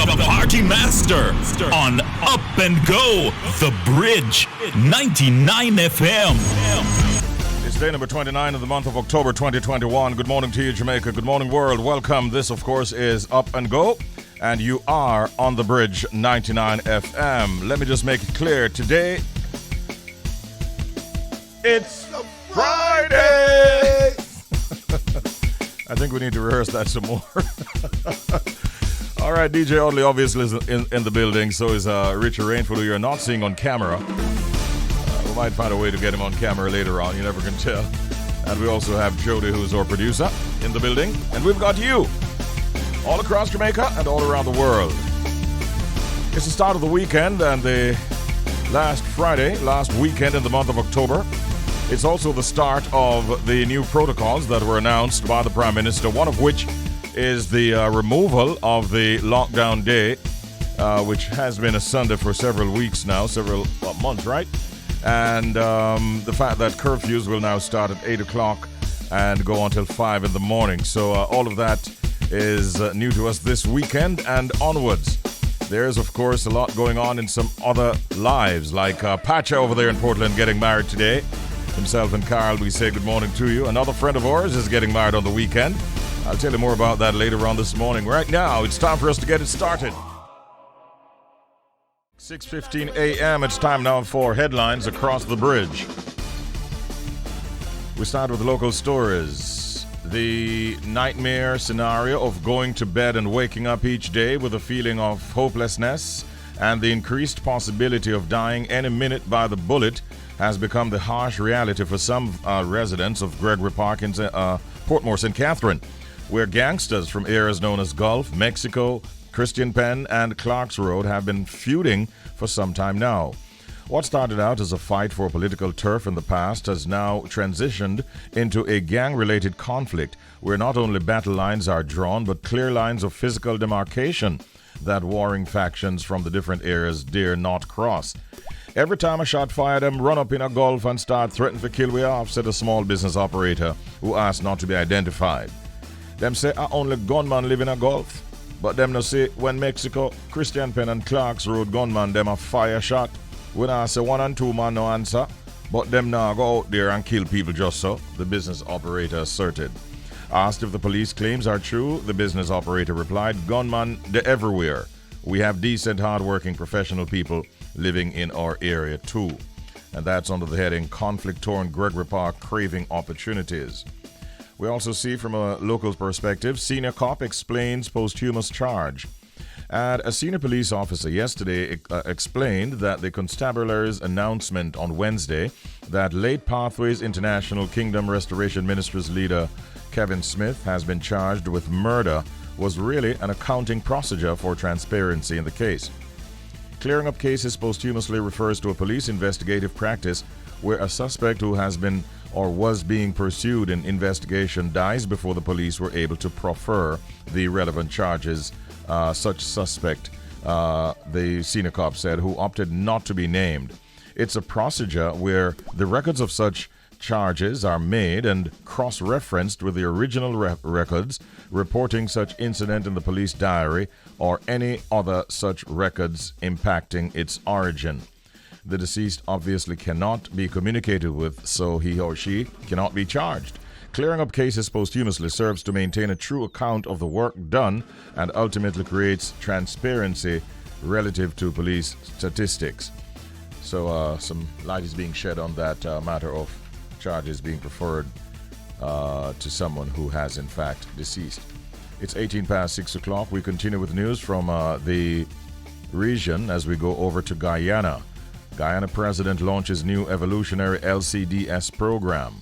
the party master on Up and Go, The Bridge, 99 FM. It's day number 29 of the month of October 2021. Good morning to you, Jamaica. Good morning, world. Welcome. This, of course, is Up and Go, and you are on The Bridge, 99 FM. Let me just make it clear. Today, it's Friday! I think we need to rehearse that some more. All right, DJ Audley obviously is in the building, so is Richie Rainford, who you're not seeing on camera. We might find a way to get him on camera later on, you never can tell. And we also have Jody, who's our producer, in the building. And we've got you, all across Jamaica and all around the world. It's the start of the weekend and the last weekend in the month of October. It's also the start of the new protocols that were announced by the Prime Minister, one of which is the removal of the lockdown day, which has been a Sunday for several weeks now, several months, right? And the fact that curfews will now start at 8 o'clock and go until 5 in the morning. So all of that is new to us this weekend and onwards. There's, of course, a lot going on in some other lives, like Pacha over there in Portland getting married today. Himself and Carl, we say good morning to you. Another friend of ours is getting married on the weekend. I'll tell you more about that later on this morning. Right now, it's time for us to get it started. 6:15 a.m. It's time now for headlines across the bridge. We start with local stories. The nightmare scenario of going to bed and waking up each day with a feeling of hopelessness and the increased possibility of dying any minute by the bullet has become the harsh reality for some residents of Gregory Park in Portmore St. Catherine, where gangsters from areas known as Gulf, Mexico, Christian Penn, and Clark's Road have been feuding for some time now. What started out as a fight for political turf in the past has now transitioned into a gang-related conflict where not only battle lines are drawn, but clear lines of physical demarcation that warring factions from the different areas dare not cross. Every time a shot fired, them run up in a Gulf and start threatening to kill we off, said a small business operator who asked not to be identified. Them say a only gunman live in a Gulf, but them no say when Mexico, Christian Penn and Clark's Road gunman them a fire shot. When I say 1 and 2 man no answer, but them now go out there and kill people just so, the business operator asserted. Asked if the police claims are true, the business operator replied, gunman, they're everywhere. We have decent, hard-working, professional people living in our area too. And that's under the heading Conflict-Torn Gregory Park Craving Opportunities. We also see from a local perspective, senior cop explains posthumous charge. And a senior police officer yesterday explained that the constabulary's announcement on Wednesday that Late Pathways International Kingdom Restoration Ministries leader Kevin Smith has been charged with murder was really an accounting procedure for transparency in the case. Clearing up cases posthumously refers to a police investigative practice where a suspect who has been or was being pursued in investigation dies before the police were able to proffer the relevant charges. Such suspect, the senior cop said, who opted not to be named. It's a procedure where the records of such charges are made and cross-referenced with the original records reporting such incident in the police diary or any other such records impacting its origin. The deceased obviously cannot be communicated with, so he or she cannot be charged. Clearing up cases posthumously serves to maintain a true account of the work done and ultimately creates transparency relative to police statistics. So some light is being shed on that matter of charges being preferred to someone who has in fact deceased. It's 18 past 6 o'clock. We continue with news from the region as we go over to Guyana. Guyana President launches new evolutionary LCDS program.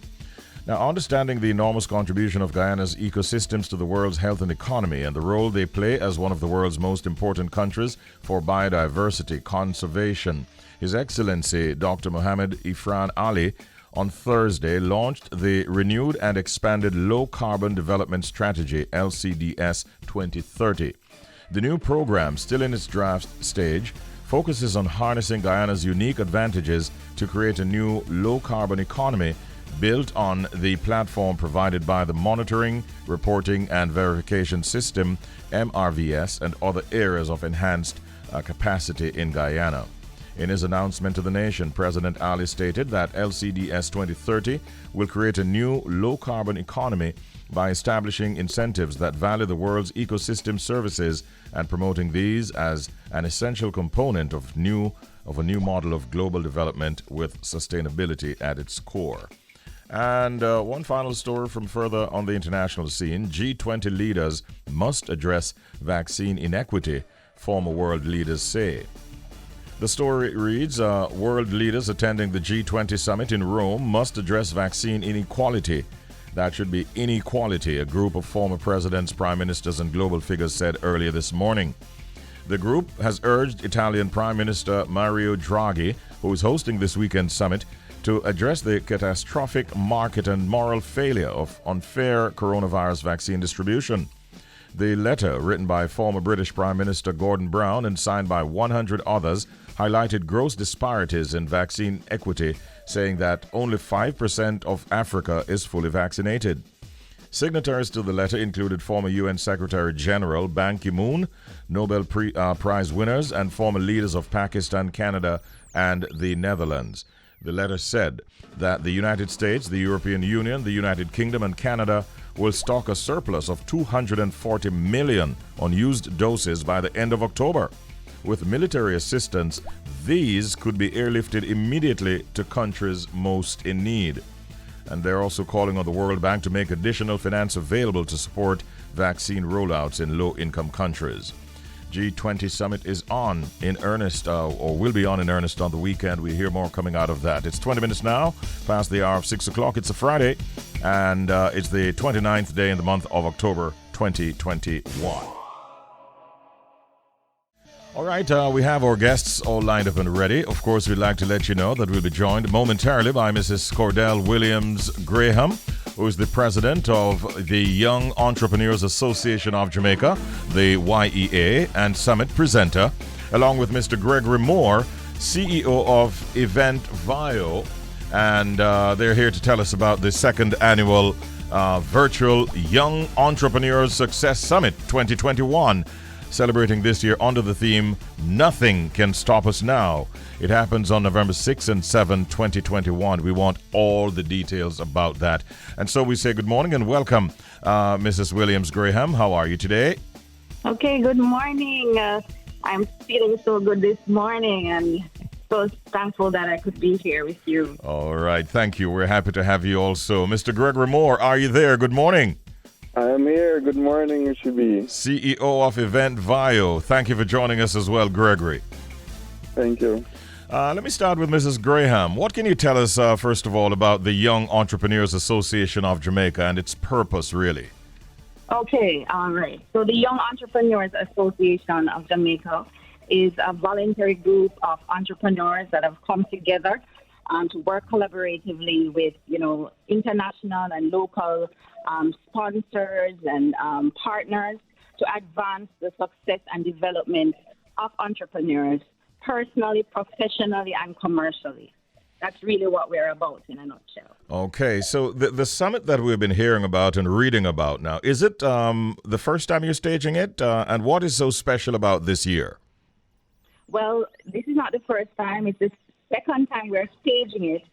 Now, understanding the enormous contribution of Guyana's ecosystems to the world's health and economy and the role they play as one of the world's most important countries for biodiversity conservation, His Excellency Dr. Mohammed Ifran Ali on Thursday launched the renewed and expanded Low Carbon Development Strategy, LCDS 2030. The new program, still in its draft stage, focuses on harnessing Guyana's unique advantages to create a new low-carbon economy built on the platform provided by the Monitoring, Reporting and Verification System, MRVS, and other areas of enhanced capacity in Guyana. In his announcement to the nation, President Ali stated that LCDS 2030 will create a new low-carbon economy by establishing incentives that value the world's ecosystem services and promoting these as an essential component of a new model of global development with sustainability at its core. And one final story from further on the international scene. G20 leaders must address vaccine inequity, former world leaders say. The story reads, world leaders attending the G20 summit in Rome must address vaccine inequality. That should be inequality, a group of former presidents, prime ministers, and global figures said earlier this morning. The group has urged Italian Prime Minister Mario Draghi, who is hosting this weekend's summit, to address the catastrophic market and moral failure of unfair coronavirus vaccine distribution. The letter, written by former British Prime Minister Gordon Brown and signed by 100 others, highlighted gross disparities in vaccine equity, saying that only 5% of Africa is fully vaccinated. Signatories to the letter included former UN Secretary General Ban Ki-moon, Nobel Prize winners, and former leaders of Pakistan, Canada, and the Netherlands. The letter said that the United States, the European Union, the United Kingdom, and Canada will stock a surplus of 240 million unused doses by the end of October. With military assistance, these could be airlifted immediately to countries most in need. And they're also calling on the World Bank to make additional finance available to support vaccine rollouts in low-income countries. G20 summit is on in earnest, or will be on in earnest on the weekend. We hear more coming out of that. It's 20 minutes now, past the hour of 6 o'clock. It's a Friday, and it's the 29th day in the month of October 2021. All right, we have our guests all lined up and ready. Of course, we'd like to let you know that we'll be joined momentarily by Mrs. Cordell Williams Graham, who is the president of the Young Entrepreneurs Association of Jamaica, the YEA, and summit presenter, along with Mr. Gregory Moore, CEO of EventVIO, and they're here to tell us about the second annual virtual Young Entrepreneurs Success Summit 2021. Celebrating this year under the theme, Nothing Can Stop Us Now. It happens on November 6 and 7, 2021. We want all the details about that. And so we say good morning and welcome, Mrs. Williams Graham. How are you today? Okay, good morning. I'm feeling so good this morning and so thankful that I could be here with you. All right, thank you. We're happy to have you also. Mr. Gregory Moore, are you there? Good morning. I'm here. Good morning, Richie B. CEO of EventVIO. Thank you for joining us as well, Gregory. Thank you. Let me start with Mrs. Graham. What can you tell us, first of all, about the Young Entrepreneurs Association of Jamaica and its purpose, really? Okay, all right. So the Young Entrepreneurs Association of Jamaica is a voluntary group of entrepreneurs that have come together to work collaboratively with, international and local sponsors and partners to advance the success and development of entrepreneurs personally, professionally, and commercially. That's really what we're about in a nutshell. Okay, so the summit that we've been hearing about and reading about now, is it the first time you're staging it? And what is so special about this year? Well, this is not the first time. It's the second time we're staging it.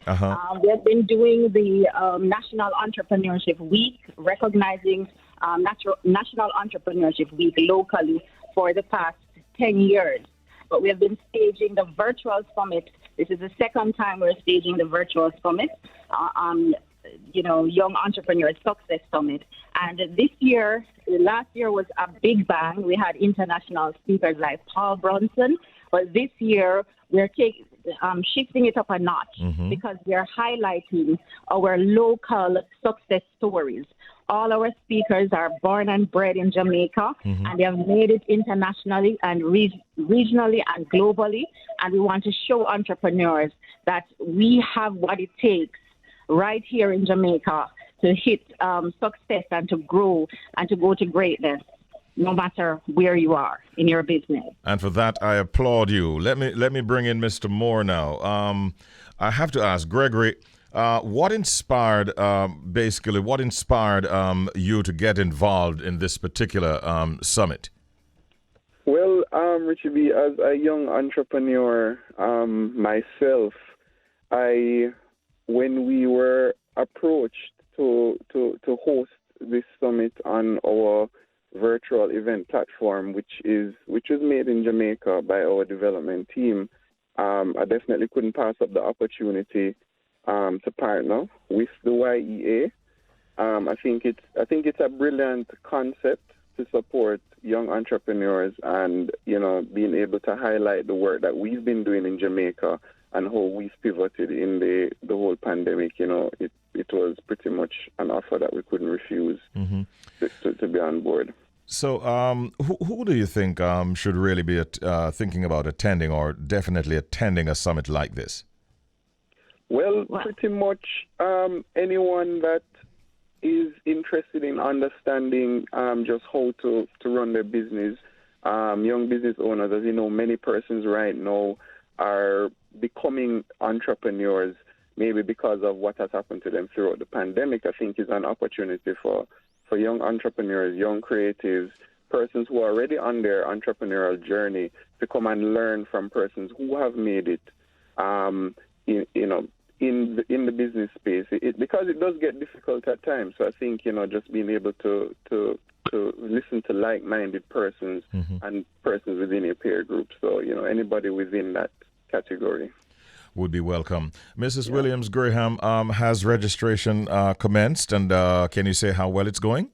We have been doing the National Entrepreneurship Week, recognizing National Entrepreneurship Week locally for the past 10 years. But we have been staging the virtual summit. This is the second time we're staging the virtual summit, Young Entrepreneur Success Summit. And last year was a big bang. We had international speakers like Paul Brunson. But this year, we're shifting it up a notch because we're highlighting our local success stories. All our speakers are born and bred in Jamaica, and they have made it internationally and regionally and globally. And we want to show entrepreneurs that we have what it takes right here in Jamaica to hit success and to grow and to go to greatness, no matter where you are in your business. And for that, I applaud you. Let me bring in Mr. Moore now. I have to ask, Gregory, What inspired, you to get involved in this particular summit? Well, Richie B, as a young entrepreneur myself, when we were approached to host this summit on our virtual event platform, which was made in Jamaica by our development team, I definitely couldn't pass up the opportunity to partner with the YEA. I think it's a brilliant concept to support young entrepreneurs and, being able to highlight the work that we've been doing in Jamaica and how we've pivoted in the whole pandemic. It was pretty much an offer that we couldn't refuse to be on board. So who do you think should really be thinking about attending or definitely attending a summit like this? Well, pretty much anyone that is interested in understanding just how to run their business. Young business owners, as you know, many persons right now are becoming entrepreneurs, maybe because of what has happened to them throughout the pandemic. I think is an opportunity for young entrepreneurs, young creatives, persons who are already on their entrepreneurial journey to come and learn from persons who have made it, in the business space, because it does get difficult at times. So I think just being able to listen to like-minded persons and persons within your peer group. So anybody within that category would be welcome. Mrs. Williams Graham, has registration commenced, and can you say how well it's going?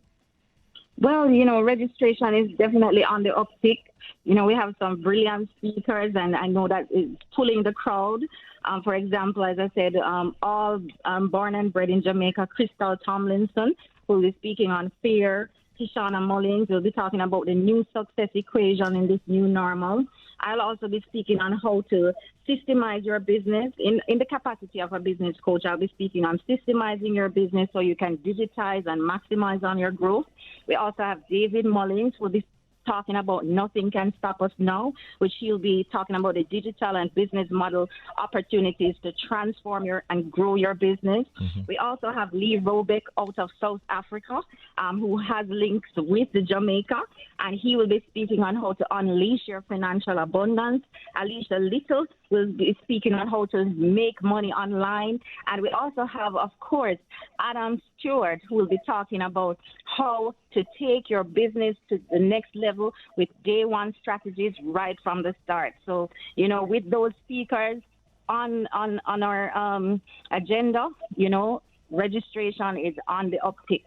Well, registration is definitely on the uptick. We have some brilliant speakers, and I know that it's pulling the crowd. For example, as I said, all born and bred in Jamaica, Crystal Tomlinson, who will be speaking on fear. Tishana Mullins will be talking about the new success equation in this new normal. I'll also be speaking on how to systemize your business. In the capacity of a business coach, I'll be speaking on systemizing your business so you can digitize and maximize on your growth. We also have David Mullins, who will be talking about Nothing Can Stop Us Now, which he'll be talking about the digital and business model opportunities to transform and grow your business. We also have Lee Robeck out of South Africa, who has links with the Jamaica, and he will be speaking on how to unleash your financial abundance. Alicia Little will be speaking on how to make money online. And we also have, of course, Adam Stewart, who will be talking about how to take your business to the next level with day one strategies right from the start. So, with those speakers on our agenda, registration is on the uptick.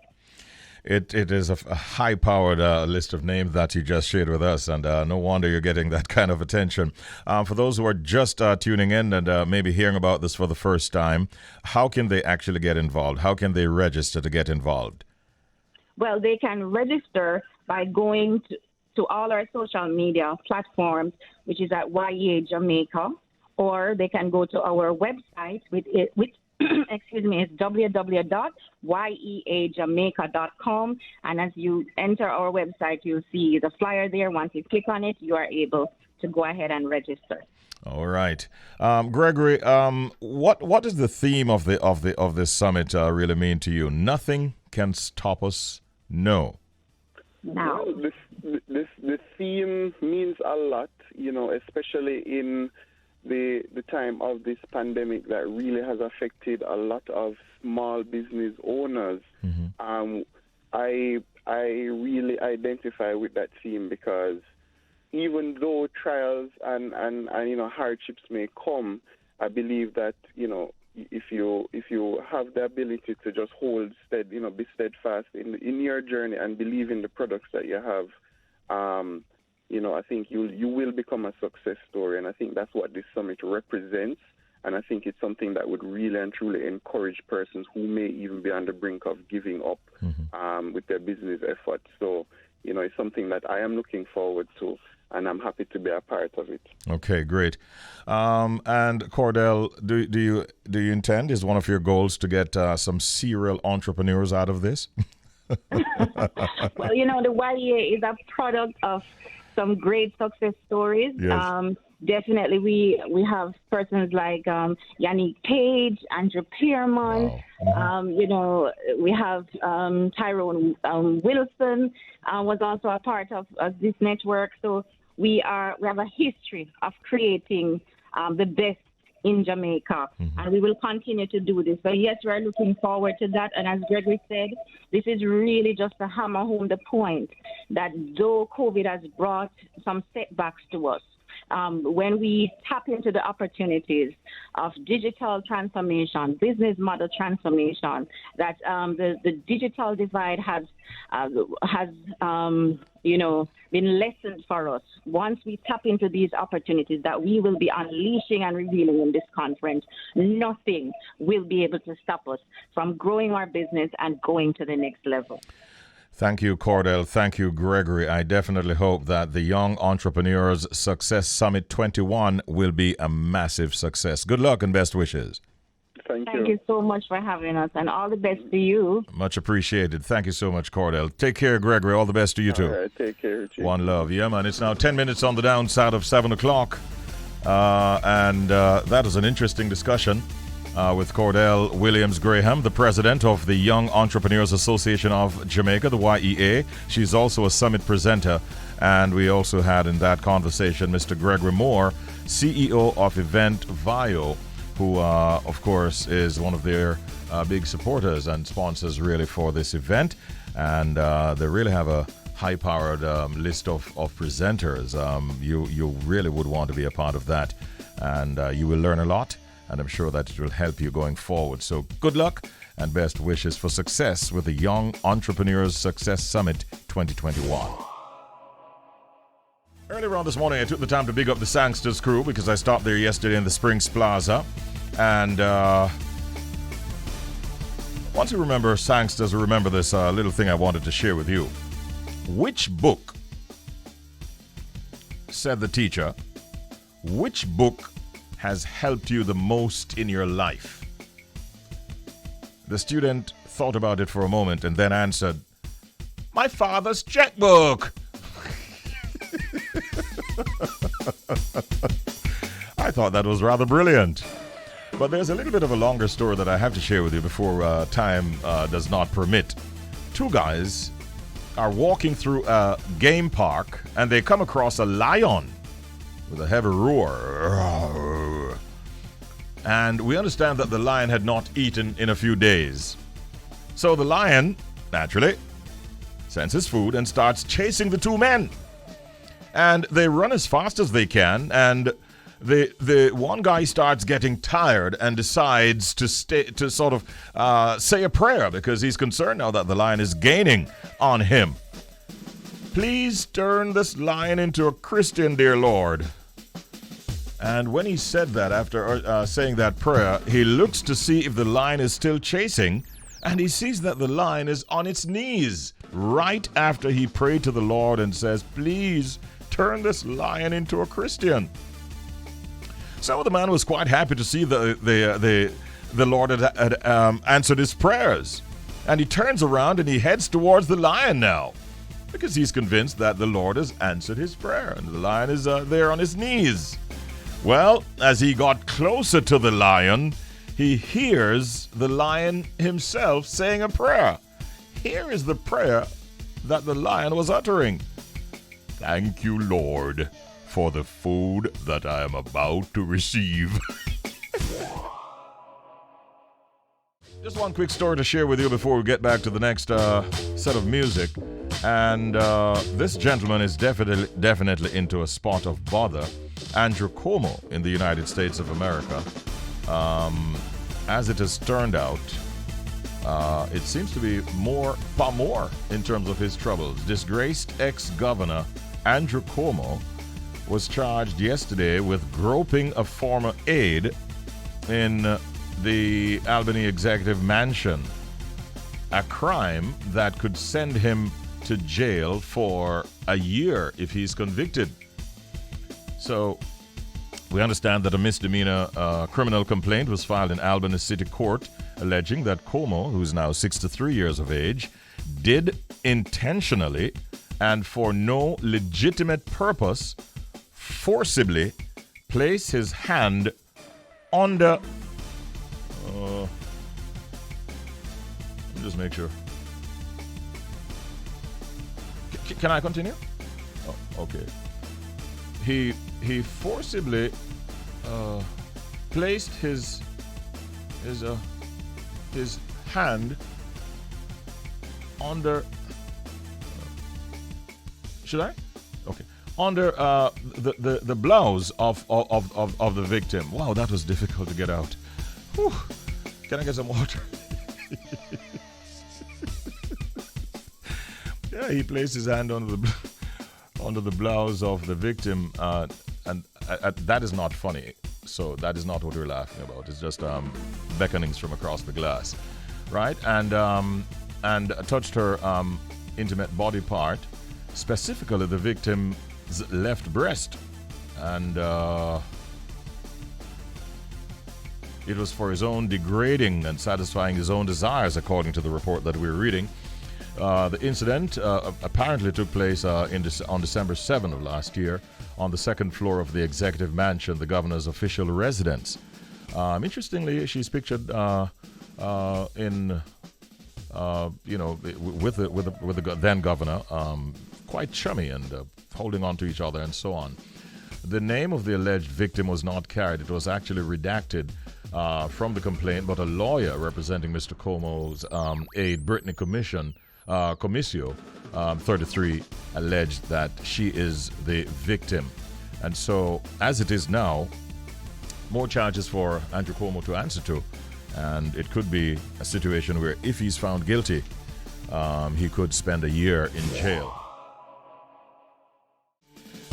It is a high-powered list of names that you just shared with us, and no wonder you're getting that kind of attention. For those who are just tuning in and maybe hearing about this for the first time, how can they actually get involved? How can they register to get involved? Well, they can register by going to all our social media platforms, which is at YEA Jamaica, or they can go to our website, which it's www.yeajamaica.com. And as you enter our website, you'll see the flyer there. Once you click on it, you are able to go ahead and register. All right, Gregory. What is the theme of this summit really mean to you? Nothing can stop us. No. Now, well, the theme means a lot, especially in the time of this pandemic that really has affected a lot of small business owners. I really identify with that theme because even though trials and hardships may come, I believe that if you have the ability to just hold steady, be steadfast in your journey and believe in the products that you have, I think you will become a success story, and I think that's what this summit represents. And I think it's something that would really and truly encourage persons who may even be on the brink of giving up with their business efforts. So, it's something that I am looking forward to, and I'm happy to be a part of it. Okay, great. And Cordell, do you intend, is one of your goals to get some serial entrepreneurs out of this? Well, the YEA is a product of some great success stories. Yes. definitely we have persons like Yannick Page, Andrew Pearman. Wow. We have Tyrone Wilson was also a part of this network. So we have a history of creating the best in Jamaica, and we will continue to do this. So yes, we're looking forward to that. And as Gregory said, this is really just to hammer home the point that though COVID has brought some setbacks to us, when we tap into the opportunities of digital transformation, business model transformation, that the digital divide has been lessened for us. Once we tap into these opportunities that we will be unleashing and revealing in this conference, nothing will be able to stop us from growing our business and going to the next level. Thank you, Cordell. Thank you, Gregory. I definitely hope that the Young Entrepreneurs Success Summit 21 will be a massive success. Good luck and best wishes. Thank you so much for having us, and all the best to you. Much appreciated. Thank you so much, Cordell. Take care, Gregory. All the best to you, too. All right, take care, Richie. One love. Yeah, man. It's now 10 minutes on the downside of 7 o'clock. That is an interesting discussion with Cordell Williams Graham, the president of the Young Entrepreneurs Association of Jamaica, the YEA. She's also a summit presenter. And we also had in that conversation Mr. Gregory Moore, CEO of EventVIO, who, of course, is one of their big supporters and sponsors, really, for this event. And they really have a high-powered list of presenters. You really would want to be a part of that. And you will learn a lot. And I'm sure that it will help you going forward. So good luck and best wishes for success with the Young Entrepreneurs Success Summit 2021. Earlier on this morning, I took the time to big up the Sangsters crew because I stopped there yesterday in the Springs Plaza. And once you remember Sangsters, remember this little thing I wanted to share with you. Which book, said the teacher, which book has helped you the most in your life? The student thought about it for a moment and then answered, my father's checkbook. I thought that was rather brilliant. But there's a little bit of a longer story that I have to share with you before time does not permit. Two guys are walking through a game park and they come across a lion with a heavy roar. And we understand that the lion had not eaten in a few days. So the lion, naturally, sends his food and starts chasing the two men. And they run as fast as they can, and the one guy starts getting tired and decides to say a prayer because he's concerned now that the lion is gaining on him. Please turn this lion into a Christian, dear Lord. And when he said that, after saying that prayer, he looks to see if the lion is still chasing, and he sees that the lion is on its knees right after he prayed to the Lord and says, please turn this lion into a Christian. So the man was quite happy to see the Lord had answered his prayers. And he turns around and he heads towards the lion now, because he's convinced that the Lord has answered his prayer, and the lion is there on his knees. Well, as he got closer to the lion, he hears the lion himself saying a prayer. Here is the prayer that the lion was uttering. Thank you, Lord, for the food that I am about to receive. Just one quick story to share with you before we get back to the next set of music. And this gentleman is definitely into a spot of bother. Andrew Cuomo in the United States of America. As it has turned out, it seems to be far more in terms of his troubles. Disgraced ex-governor Andrew Cuomo was charged yesterday with groping a former aide in the Albany Executive Mansion, a crime that could send him to jail for a year if he's convicted. So, we understand that a misdemeanor criminal complaint was filed in Albany City Court alleging that Cuomo, who's now 63 years of age, did intentionally and for no legitimate purpose forcibly place his hand on the... let me just make sure. Can I continue? Oh, okay. He forcibly placed his hand under... should I? Okay. Under the blouse of the victim. Wow, that was difficult to get out. Whew. Can I get some water? Yeah, he placed his hand under the blouse of the victim, and that is not funny. So that is not what we're laughing about. It's just beckonings from across the glass, right? And touched her intimate body part, specifically the victim's left breast, and it was for his own degrading and satisfying his own desires, according to the report that we're reading. The incident apparently took place on December 7 of last year on the second floor of the executive mansion, the governor's official residence. Interestingly, she's pictured with the then governor, quite chummy and holding on to each other and so on. The name of the alleged victim was not carried. It was actually redacted from the complaint, but a lawyer representing Mr. Como's aide, Brittany Comisio, 33, alleged that she is the victim. And so, as it is now, more charges for Andrew Cuomo to answer to. And it could be a situation where, if he's found guilty, he could spend a year in jail.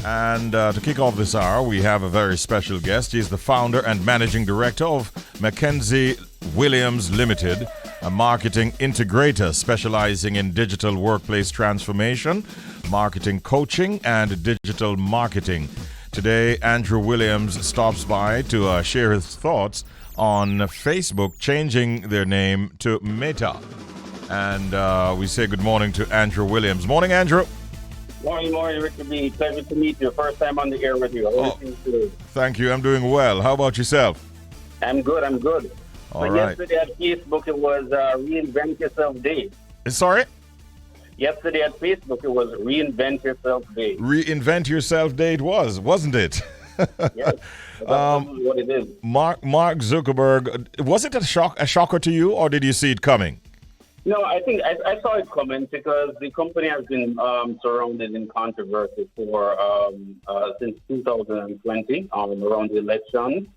And to kick off this hour, we have a very special guest. He's the founder and managing director of Mackenzie Williams Limited, a marketing integrator specializing in digital workplace transformation, marketing coaching, and digital marketing. Today, Andrew Williams stops by to share his thoughts on Facebook changing their name to Meta. And we say good morning to Andrew Williams. Morning, Andrew. Morning, Richie B. Pleasure to meet you. First time on the air with you. Thank you. I'm doing well. How about yourself? I'm good. All right. Yesterday at Facebook, it was Reinvent Yourself Day. Sorry? Yesterday at Facebook, it was Reinvent Yourself Day. Reinvent Yourself Day it was, wasn't it? Yes. That's what it is. Mark Zuckerberg, was it a shocker to you, or did you see it coming? No, I think I saw it coming because the company has been surrounded in controversy for since 2020 around the election.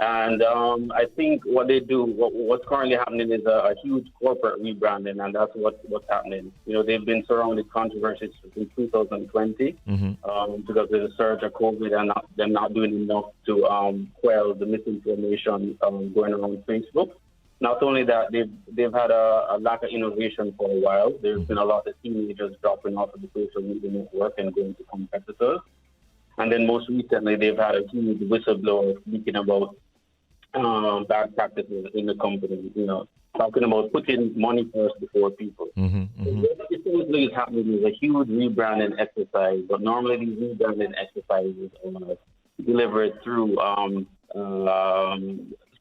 And I think what they do, what's currently happening is a huge corporate rebranding, and that's what's happening. You know, they've been surrounded controversies since 2020 because of the surge of COVID and them not doing enough to quell the misinformation going around Facebook. Not only that, they've had a lack of innovation for a while. There's been a lot of teenagers dropping off of the social media network and going to competitors. And then most recently, they've had a huge whistleblower speaking about bad practices in the company, you know, talking about putting money first before people. What essentially is happening is a huge rebranding exercise, but normally these rebranding exercises are delivered through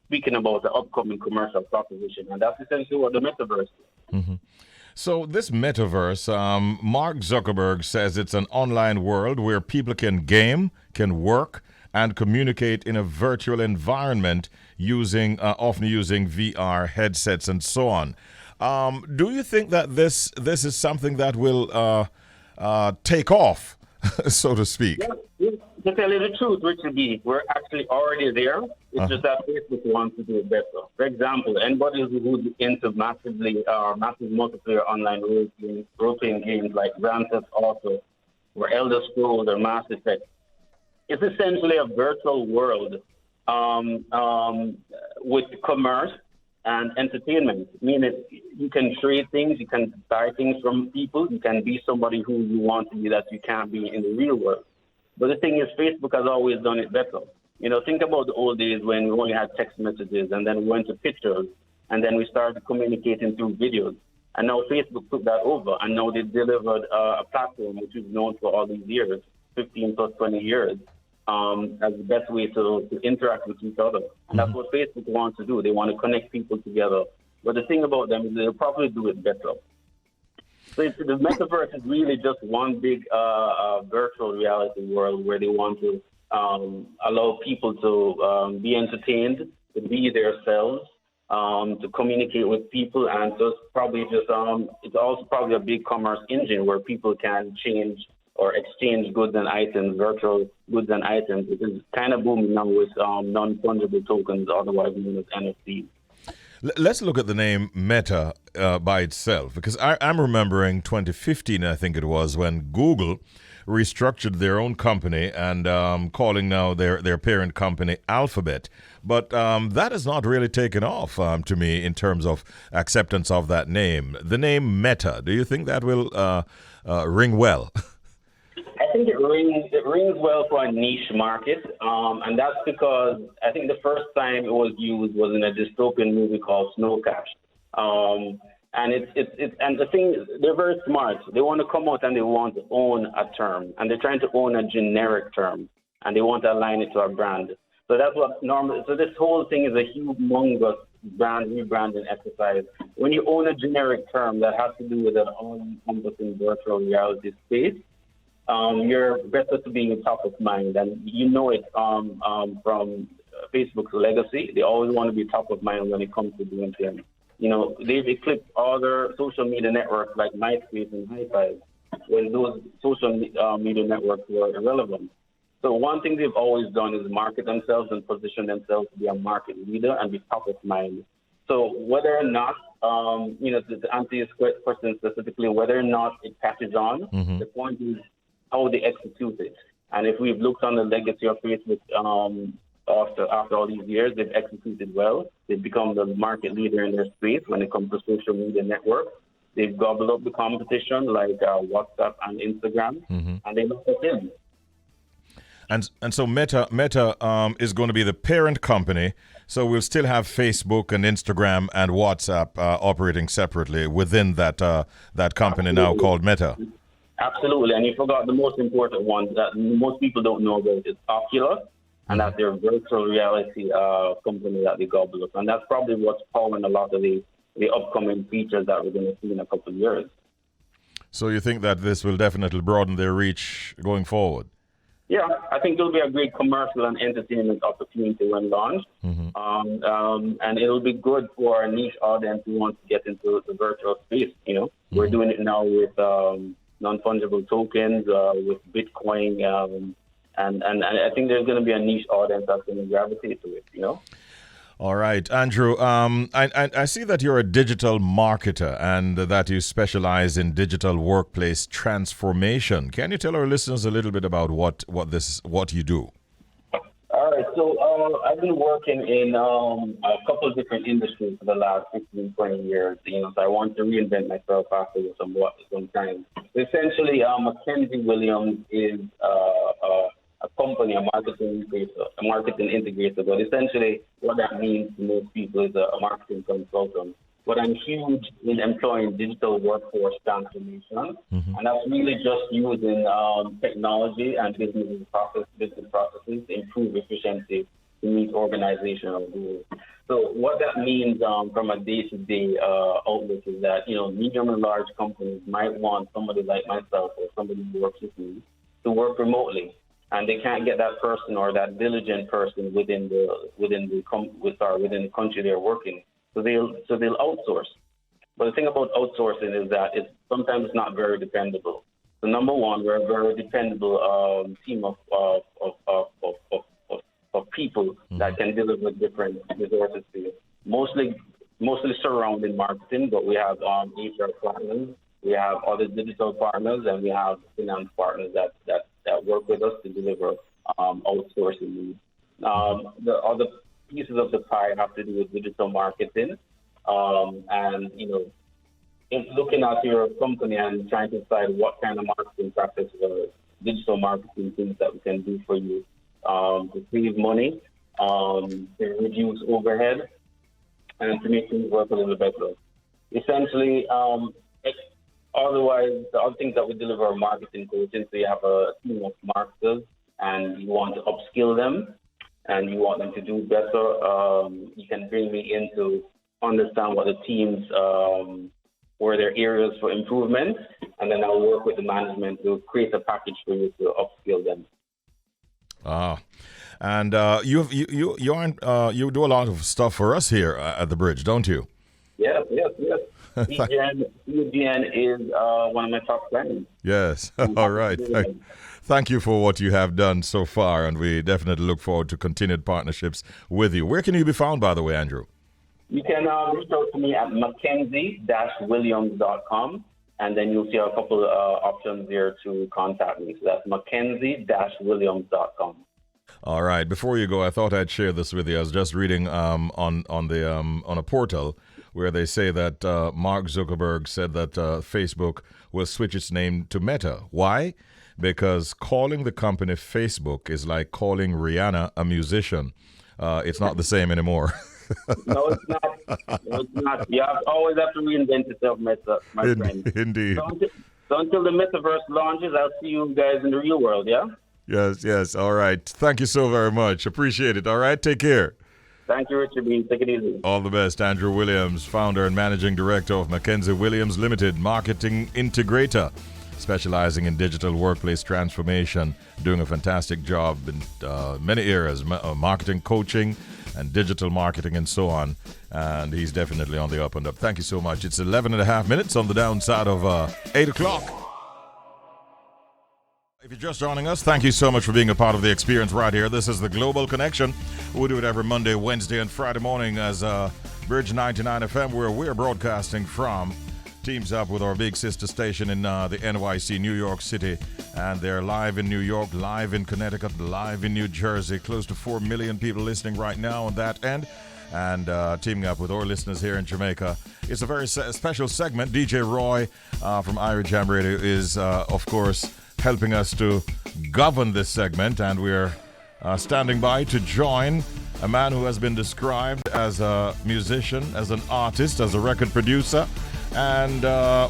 speaking about the upcoming commercial proposition, and that's essentially what the Metaverse is. So this Metaverse, Mark Zuckerberg says it's an online world where people can game, can work, and communicate in a virtual environment often using VR headsets and so on. Do you think that this is something that will take off, so to speak? Yeah, to tell you the truth, Richie B, we're actually already there. It's just that Facebook wants to do it better. For example, anybody who's into massive multiplayer online role-playing games like Grand Theft Auto or Elder Scrolls or Mass Effect, it's essentially a virtual world with commerce and entertainment. Meaning you can trade things, you can buy things from people, you can be somebody who you want to be that you can't be in the real world. But the thing is, Facebook has always done it better. You know, think about the old days when we only had text messages, and then we went to pictures, and then we started communicating through videos. And now Facebook took that over, and now they delivered a platform which is known for all these years, 15 plus 20 years, as the best way to interact with each other. And that's what Facebook wants to do. They want to connect people together. But the thing about them is they'll probably do it better. So the metaverse is really just one big virtual reality world where they want to allow people to be entertained, to be themselves, to communicate with people, and just it's also probably a big commerce engine where people can change or exchange goods and items, virtual goods and items. It is kind of booming now with non-fungible tokens, otherwise known as NFTs. Let's look at the name Meta by itself, because I'm remembering 2015, I think it was, when Google restructured their own company and calling now their parent company Alphabet. But that has not really taken off to me in terms of acceptance of that name. The name Meta, do you think that will ring well? I think it rings well for a niche market, and that's because I think the first time it was used was in a dystopian movie called Snow Crash. And and the thing, they're very smart. They want to come out and they want to own a term, and they're trying to own a generic term, and they want to align it to a brand. So that's what normally. So this whole thing is a humongous brand rebranding exercise. When you own a generic term that has to do with an all-encompassing virtual reality space, you're better to be top of mind, and you know it from Facebook's legacy. They always want to be top of mind when it comes to doing things. You know, they've eclipsed other social media networks like MySpace and Hi5 when those social media networks were irrelevant. So one thing they've always done is market themselves and position themselves to be a market leader and be top of mind. So whether or not, to answer your question specifically, whether or not it catches on, the point is how they execute it. And if we've looked on the legacy of Facebook after all these years, they've executed well. They've become the market leader in their space when it comes to social media networks. They've gobbled up the competition like WhatsApp and Instagram, and they look at them. And so Meta is going to be the parent company. So we'll still have Facebook and Instagram and WhatsApp operating separately within that company now called Meta. Absolutely, and you forgot the most important one that most people don't know about is Oculus, and that's their virtual reality company that they gobble up. And that's probably what's powering a lot of the upcoming features that we're going to see in a couple of years. So you think that this will definitely broaden their reach going forward? Yeah, I think it'll be a great commercial and entertainment opportunity when launched. And it'll be good for a niche audience who wants to get into the virtual space. You know, we're doing it now with non-fungible tokens, with Bitcoin, and I think there's going to be a niche audience that's going to gravitate to it, you know? All right, Andrew, I see that you're a digital marketer and that you specialize in digital workplace transformation. Can you tell our listeners a little bit about what you do? All right, so I've been working in a couple of different industries for the last 15, 20 years. You know, so I want to reinvent myself after some time. Essentially, Mackenzie Williams is a company, a marketing integrator. But essentially, what that means to most people is a marketing consultant. But I'm huge in employing digital workforce transformation, and that's really just using technology and business processes to improve efficiency to meet organizational goals. So what that means from a day-to-day outlook is that, you know, medium and large companies might want somebody like myself or somebody who works with me to work remotely, and they can't get that person or that diligent person within the country they're working. So they'll outsource. But the thing about outsourcing is that sometimes it's not very dependable. So number one, we're a very dependable team of people that can deliver different resources to you. Mostly surrounding marketing, but we have HR partners, we have other digital partners, and we have finance partners that work with us to deliver outsourcing needs. The other pieces of the pie have to do with digital marketing, and you know, it's looking at your company and trying to decide what kind of marketing practices or digital marketing things that we can do for you to save money, to reduce overhead, and to make things work a little better. Essentially, otherwise, the other things that we deliver are marketing coaching. So you have a team of marketers and you want to upskill them and you want them to do better, you can bring me in to understand what the teams, were their areas for improvement, and then I'll work with the management to create a package for you to upskill them. And you do a lot of stuff for us here at the Bridge, don't you? Yes. EGN is one of my top clients. Yes. All right. Thank you for what you have done so far, and we definitely look forward to continued partnerships with you. Where can you be found, by the way, Andrew? You can reach out to me at mackenzie-williams.com, and then you'll see a couple options there to contact me. So that's mackenzie-williams.com. All right. Before you go, I thought I'd share this with you. I was just reading on a portal where they say that Mark Zuckerberg said that Facebook will switch its name to Meta. Why? Because calling the company Facebook is like calling Rihanna a musician. It's not the same anymore. No, it's not. You always have to reinvent yourself, my friend. Indeed. So until the Metaverse launches, I'll see you guys in the real world, yeah? Yes. All right. Thank you so very much. Appreciate it. All right. Take care. Thank you, Richie B. Take it easy. All the best. Andrew Williams, founder and managing director of Mackenzie Williams Limited, marketing integrator, specializing in digital workplace transformation, doing a fantastic job in many areas, marketing, coaching, and digital marketing, and so on. And he's definitely on the up and up. Thank you so much. It's 11 and a half minutes on the downside of 8 o'clock. If you're just joining us, thank you so much for being a part of the experience right here. This is the Global Connection. We do it every Monday, Wednesday, and Friday morning as Bridge 99 FM, where we're broadcasting from. Teams up with our big sister station in the NYC, New York City. And they're live in New York, live in Connecticut, live in New Jersey. Close to 4 million people listening right now on that end. And teaming up with our listeners here in Jamaica. It's a very special segment. DJ Roy from Irish Jam Radio is, of course, helping us to govern this segment. And we're standing by to join a man who has been described as a musician, as an artist, as a record producer, and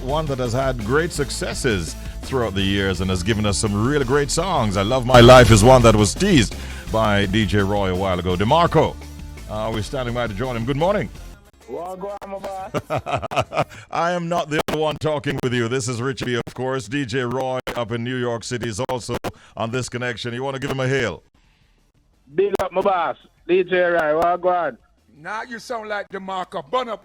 one that has had great successes throughout the years and has given us some really great songs. I Love My Life is one that was teased by DJ Roy a while ago. Demarco, we're standing by to join him. Good morning. I am not the only one talking with you. This is Richie B, of course. DJ Roy up in New York City is also on this connection. You want to give him a hail? Big up my boss, DJ Roy. What go on? Now you sound like Demarco. Bun up.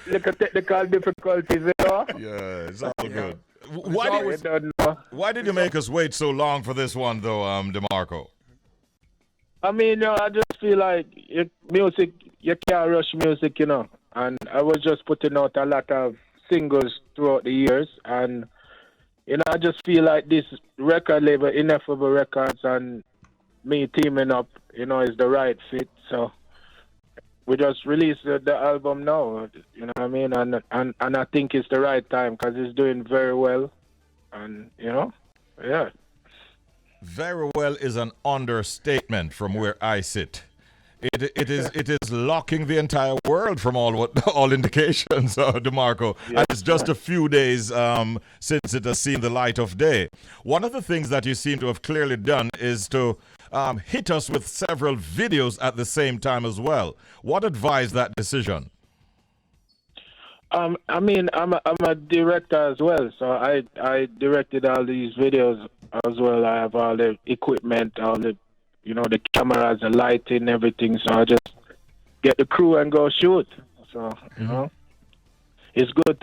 Look at technical difficulties, you know? Yeah, it's all good. Why did you make us wait so long for this one, though, DeMarco? I mean, I just feel like music, you can't rush music, you know. And I was just putting out a lot of singles throughout the years. And, you know, I just feel like this record label, Ineffable Records, and me teaming up, you know, is the right fit. So we just released the album now, you know what I mean? And I think it's the right time because it's doing very well. And, you know, yeah. Very well is an understatement from where I sit. It is locking the entire world from all indications, DeMarco. Yeah. And it's just a few days since it has seen the light of day. One of the things that you seem to have clearly done is to hit us with several videos at the same time as well. What advised that decision? I mean, I'm a director as well, so I directed all these videos as well. I have all the equipment, all the, you know, the cameras, the lighting, everything. So I just get the crew and go shoot. So you know, it's good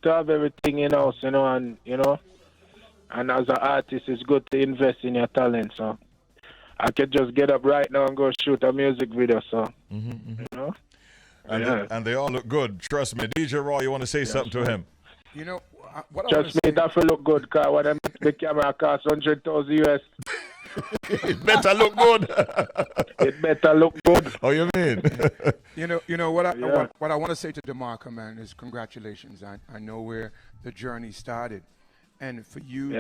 to have everything in house, you know, and you know, and as an artist, it's good to invest in your talent. So I could just get up right now and go shoot a music video. So you know. And they all look good. Trust me. DJ Roy, you want to say something to him? You know, what Trust me, that will look good, because when the camera costs 100,000 US. It better look good. It better look good. Oh, you mean? you know what I want to say to DeMarco, man, is congratulations. I know where the journey started. And for you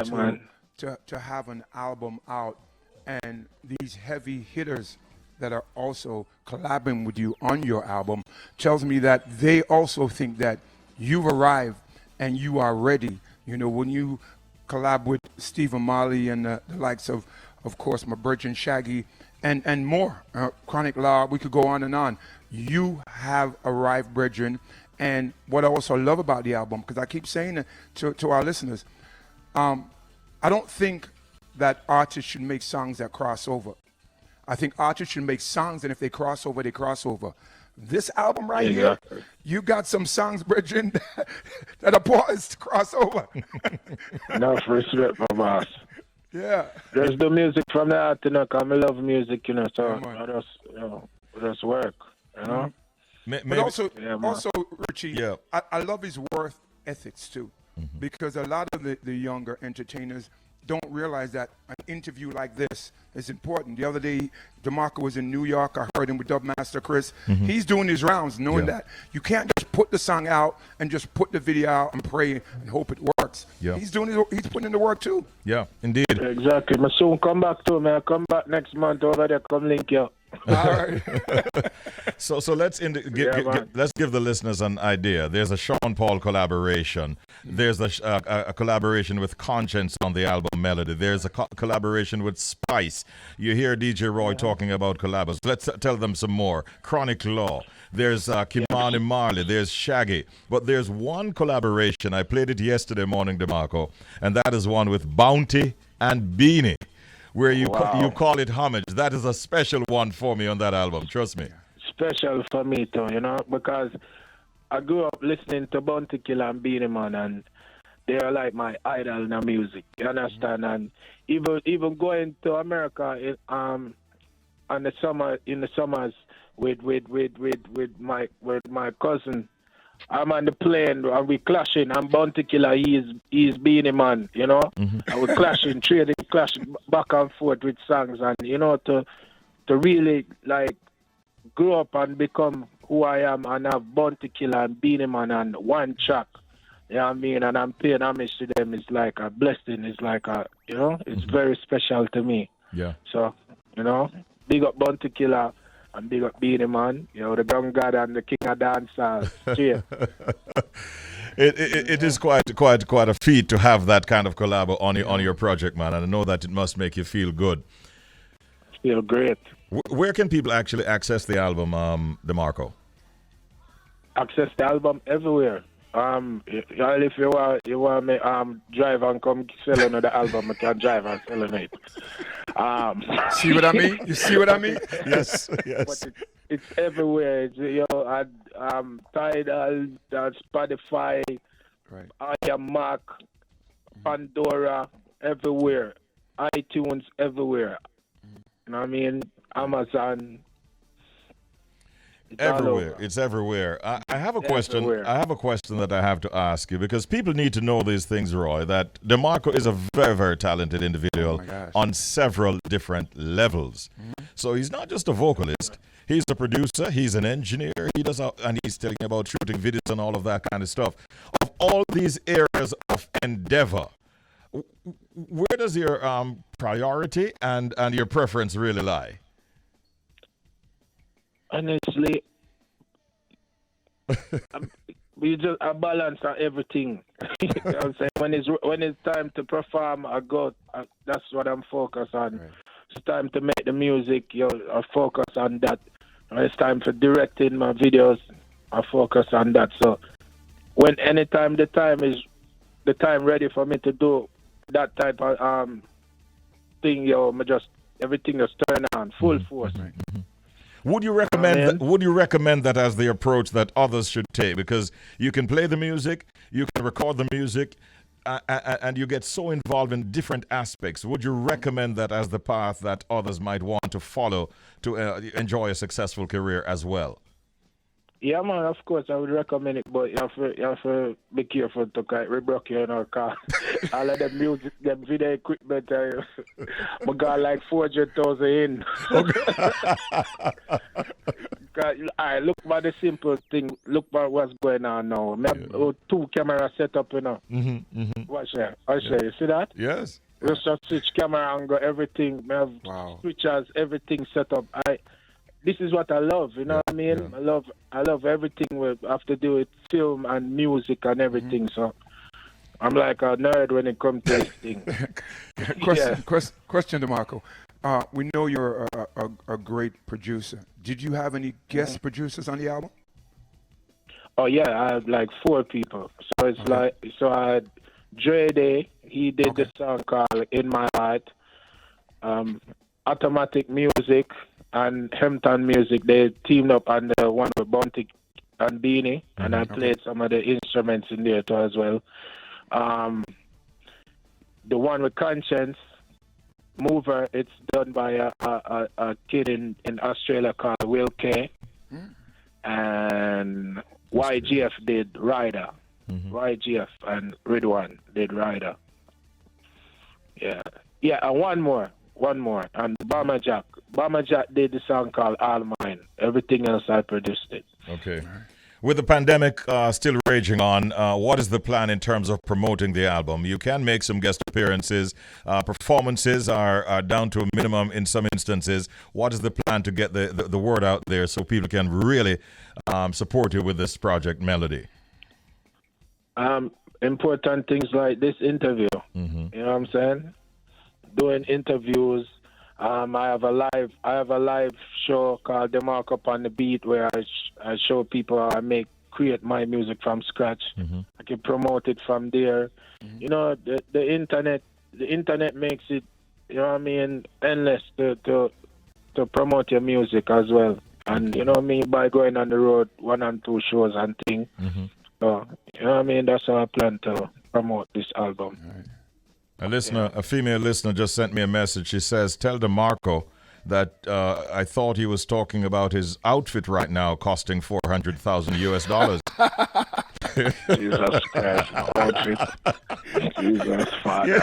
to have an album out and these heavy hitters that are also collabing with you on your album tells me that they also think that you've arrived and you are ready, You know, when you collab with Stephen Marley and the likes of course, my Virgin Shaggy and more, Chronic Law, we could go on and on. You have arrived, brethren. And what I also love about the album, because I keep saying it to our listeners, I don't think that artists should make songs that cross over. I think artists should make songs, and if they cross over, they cross over. This album right here, you got some songs, Bridget, that are poised to cross over. Enough respect, my boss. Yeah. There's the music from the art, you know, because I love music, you know, so I just work, you know. But also, Richie, I love his work ethics too, because a lot of the younger entertainers don't realize that an interview like this is important. The other day, Demarco was in New York. I heard him with Dubmaster Chris. He's doing his rounds, knowing that you can't just put the song out and just put the video out and pray and hope it works. He's putting in the work too. Yeah, indeed. Exactly. I soon come back too, man. Come back next month over there. Come link you. All right. So let's let's give the listeners an idea. There's a Sean Paul collaboration. There's a collaboration with Conscience on the album Melody. There's a collaboration with Spice. You hear DJ Roy talking about collabos. Let's tell them some more. Chronic Law. There's Kimani Marley. There's Shaggy. But there's one collaboration. I played it yesterday morning, DeMarco, and that is one with Bounty and Beanie, where you call it homage. That is a special one for me on that album. Trust me. Special for me too, you know, because I grew up listening to Bounty Killer and Beanie Man, and they are like my idol in the music. You understand? And even going to America in the summers with my cousin. I'm on the plane and we clashing. I'm Bounty Killer. He's Beanie Man, you know. And we're clashing, clashing back and forth with songs, and you know, to really like grow up and become who I am and have Bounty Killer and Beanie Man and one track. You know what I mean? And I'm paying homage to them. It's like a blessing. It's like a, you know, it's very special to me. Yeah. So, you know, big up Bounty Killer. And big up Beanie Man, you know, the gun god and the king of dancehall. It is quite a feat to have that kind of collab on your project, man. And I know that it must make you feel good. Feel great. Where can people actually access the album, DeMarco? Access the album everywhere. If you want me drive and come sell another album, I can drive and sell it. See what I mean? You see what I mean? Yes. But it's everywhere. It's, you know, Tidal, Spotify, Mark, Pandora, everywhere. iTunes, everywhere. You know what I mean? Amazon. It's everywhere. I have a question. I have a question that I have to ask you, because people need to know these things, Roy. That DeMarco is a very, very talented individual on several different levels. So he's not just a vocalist. He's a producer. He's an engineer. And he's telling about shooting videos and all of that kind of stuff. Of all these areas of endeavor, where does your priority and your preference really lie? Honestly, we just a balance on everything. You know what I'm saying? When it's time to perform, I go. That's what I'm focused on. Right. It's time to make the music. I focus on that. When it's time for directing my videos, I focus on that. So anytime the time ready for me to do that type of thing, everything just turn on full force. Right. Would you recommend that as the approach that others should take? Because you can play the music, you can record the music, and you get so involved in different aspects. Would you recommend that as the path that others might want to follow to enjoy a successful career as well? Yeah, man, of course, I would recommend it, but you have to be careful to rebroke you in our car. All of them music, them video equipment, I got like 400,000 in. Look at the simple thing. Look at what's going on now. I have 2 cameras set up, you know. Watch there. You see that? Yes. Just switch camera angle, everything. I have switches, everything set up. This is what I love, you know what I mean? Yeah. I love everything we have to do with film and music and everything. So I'm like a nerd when it comes to this thing. Question, Demarco. We know you're a great producer. Did you have any guest producers on the album? Oh yeah, I had like 4 people. So it's I had Dre Day. He did the song called "In My Heart." Automatic Music and Hempton Music. They teamed up on the one with Bounty and Beanie, and I played some of the instruments in there too as well. The one with Conscience, Mover, it's done by a kid in Australia called Will K. And YGF did Rider. YGF and Ridwan did Rider. Yeah, and one more. And Bomber Jack. Bomber Jack did the song called All Mine. Everything else I produced it. Okay. With the pandemic still raging on, what is the plan in terms of promoting the album? You can make some guest appearances. Performances are down to a minimum in some instances. What is the plan to get the word out there so people can really support you with this project, Melody? Important things like this interview. You know what I'm saying? Doing interviews. I have a live show called Demarco on the Beat where I show people how I create my music from scratch. I can promote it from there. You know, the internet makes it, you know what I mean, endless to promote your music as well. And you know what I mean, by going on the road 1 and 2 shows and things. So you know what I mean, that's how I plan to promote this album. A female listener just sent me a message. She says, tell Demarco that I thought he was talking about his outfit right now costing $400,000 US. Jesus Christ, outfit. Jesus Father.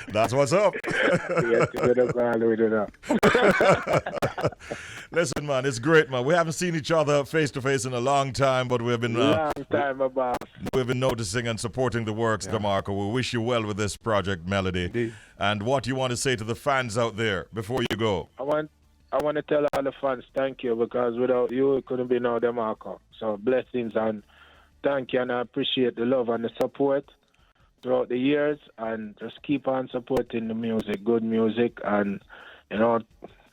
That's what's up. Listen, man, it's great, man. We haven't seen each other face to face in a long time, but we've been we've been noticing and supporting the works, Demarco. We wish you well with this project, Melody. Indeed. And what you want to say to the fans out there before you go? I want to tell all the fans thank you, because without you, it couldn't be no Demarco. So blessings and thank you, and I appreciate the love and the support throughout the years, and just keep on supporting the music, good music, and you know,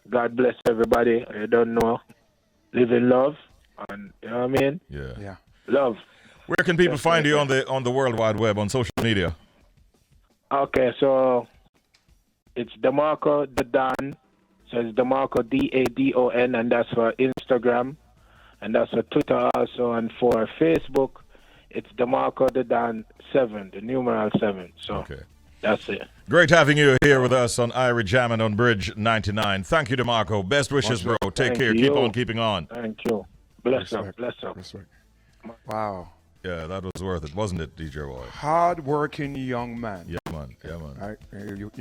God bless everybody. You don't know, live in love, and you know what I mean. Yeah. Love. Where can people find you on the World Wide Web, on social media? Okay, so it's Demarco the Don. So it's Demarco DADON, and that's for Instagram, and that's for Twitter also, and for Facebook, it's Demarco the Don 7, the numeral 7. So that's it. Great having you here with us on Irish Jammin' on Bridge 99. Thank you, Demarco. Best wishes, bro. Take care. Keep on keeping on. Thank you. Bless up. Wow. Yeah, that was worth it, wasn't it, DJ Roy? Hard-working young man. Yeah, man. Right? You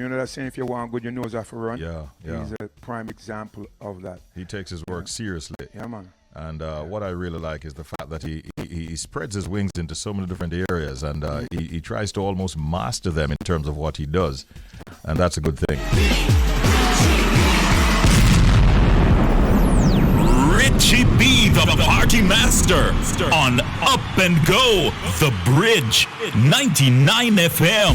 know that saying, if you want good, your nose have to run? Yeah. He's a prime example of that. He takes his work seriously. Yeah, man. And what I really like is the fact that he spreads his wings into so many different areas, and he tries to almost master them in terms of what he does. And that's a good thing. Richie B, the party master, on Up and Go, The Bridge, 99 FM.